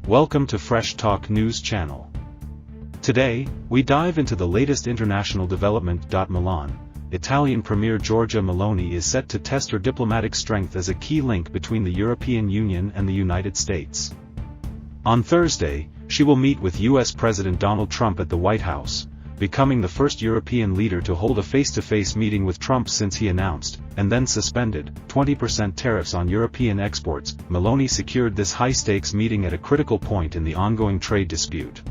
Welcome to Fresh Talk News Channel. Today, we dive into the latest international development. Milan, Italian Premier Giorgia Meloni is set to test her diplomatic strength as a key link between the European Union and the United States. On Thursday, she will meet with U.S. President Donald Trump at the White House, becoming the first European leader to hold a face-to-face meeting with Trump since he announced, and then suspended, 20% tariffs on European exports. Meloni secured this high-stakes meeting at a critical point in the ongoing trade dispute.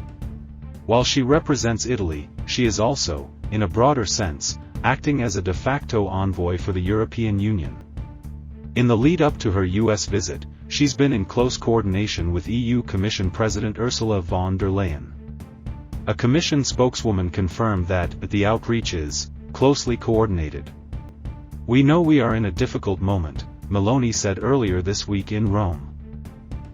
While she represents Italy, she is also, in a broader sense, acting as a de facto envoy for the European Union. In the lead-up to her U.S. visit, she's been in close coordination with EU Commission President Ursula von der Leyen. A Commission spokeswoman confirmed that the outreach is closely coordinated. "We know we are in a difficult moment," Meloni said earlier this week in Rome.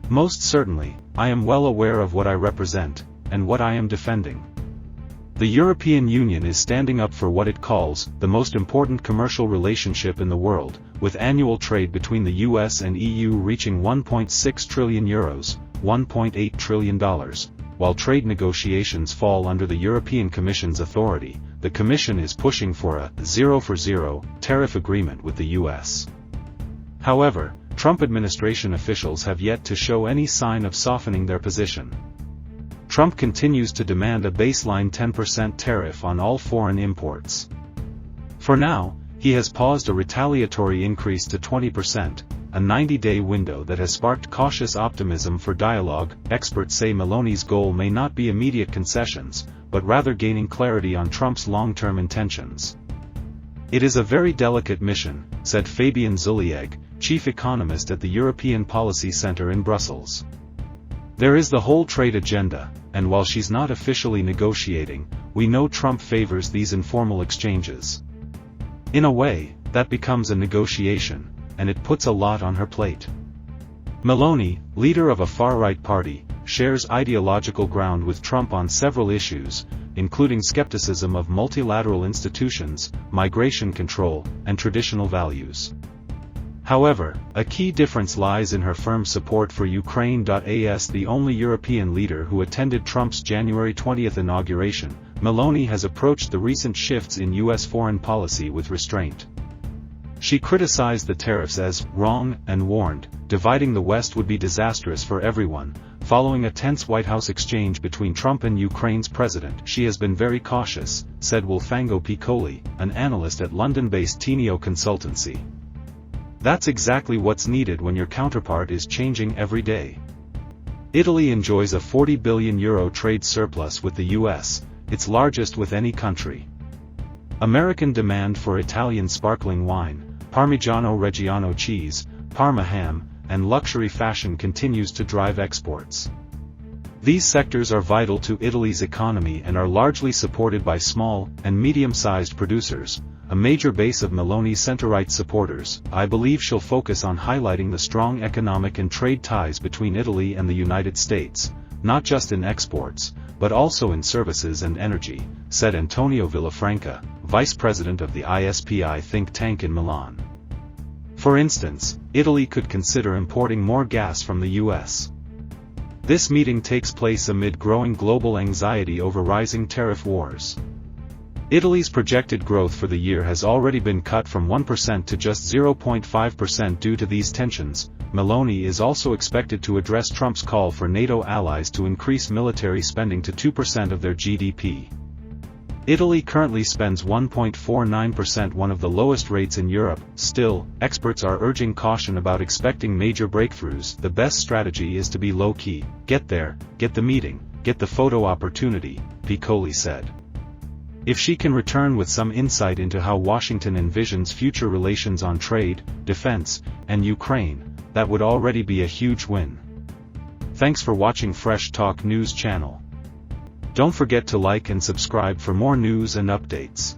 "Most certainly, I am well aware of what I represent, and what I am defending. The European Union is standing up for what it calls the most important commercial relationship in the world, with annual trade between the U.S. and EU reaching €1.6 trillion, $1.8 trillion. While trade negotiations fall under the European Commission's authority, the Commission is pushing for a zero-for-zero tariff agreement with the U.S. However, Trump administration officials have yet to show any sign of softening their position. Trump continues to demand a baseline 10% tariff on all foreign imports. For now, he has paused a retaliatory increase to 20%, a 90-day window that has sparked cautious optimism for dialogue. Experts say Meloni's goal may not be immediate concessions, but rather gaining clarity on Trump's long-term intentions. "It is a very delicate mission," said Fabian Zulieg, chief economist at the European Policy Center in Brussels. "There is the whole trade agenda, and while she's not officially negotiating, we know Trump favors these informal exchanges. In a way, that becomes a negotiation, and it puts a lot on her plate." Meloni, leader of a far-right party, shares ideological ground with Trump on several issues, including skepticism of multilateral institutions, migration control, and traditional values. However, a key difference lies in her firm support for Ukraine. As the only European leader who attended Trump's January 20 inauguration, Meloni has approached the recent shifts in U.S. foreign policy with restraint. She criticized the tariffs as wrong and warned, dividing the West would be disastrous for everyone. Following a tense White House exchange between Trump and Ukraine's president, she has been very cautious, said Wolfango Piccoli, an analyst at London-based Teneo consultancy. "That's exactly what's needed when your counterpart is changing every day." Italy enjoys a €40 billion trade surplus with the U.S., its largest with any country. American demand for Italian sparkling wine, Parmigiano Reggiano cheese, Parma ham, and luxury fashion continues to drive exports. These sectors are vital to Italy's economy and are largely supported by small and medium-sized producers, a major base of Meloni's center-right supporters. "I believe she'll focus on highlighting the strong economic and trade ties between Italy and the United States, not just in exports, but also in services and energy," said Antonio Villafranca, vice president of the ISPI think tank in Milan. For instance, Italy could consider importing more gas from the U.S. This meeting takes place amid growing global anxiety over rising tariff wars. Italy's projected growth for the year has already been cut from 1% to just 0.5% due to these tensions. Meloni is also expected to address Trump's call for NATO allies to increase military spending to 2% of their GDP. Italy currently spends 1.49%, one of the lowest rates in Europe. Still, experts are urging caution about expecting major breakthroughs. "The best strategy is to be low-key, get there, get the meeting, get the photo opportunity," Piccoli said. If she can return with some insight into how Washington envisions future relations on trade, defense, and Ukraine, that would already be a huge win. Thanks for watching Fresh Talk News Channel. Don't forget to like and subscribe for more news and updates.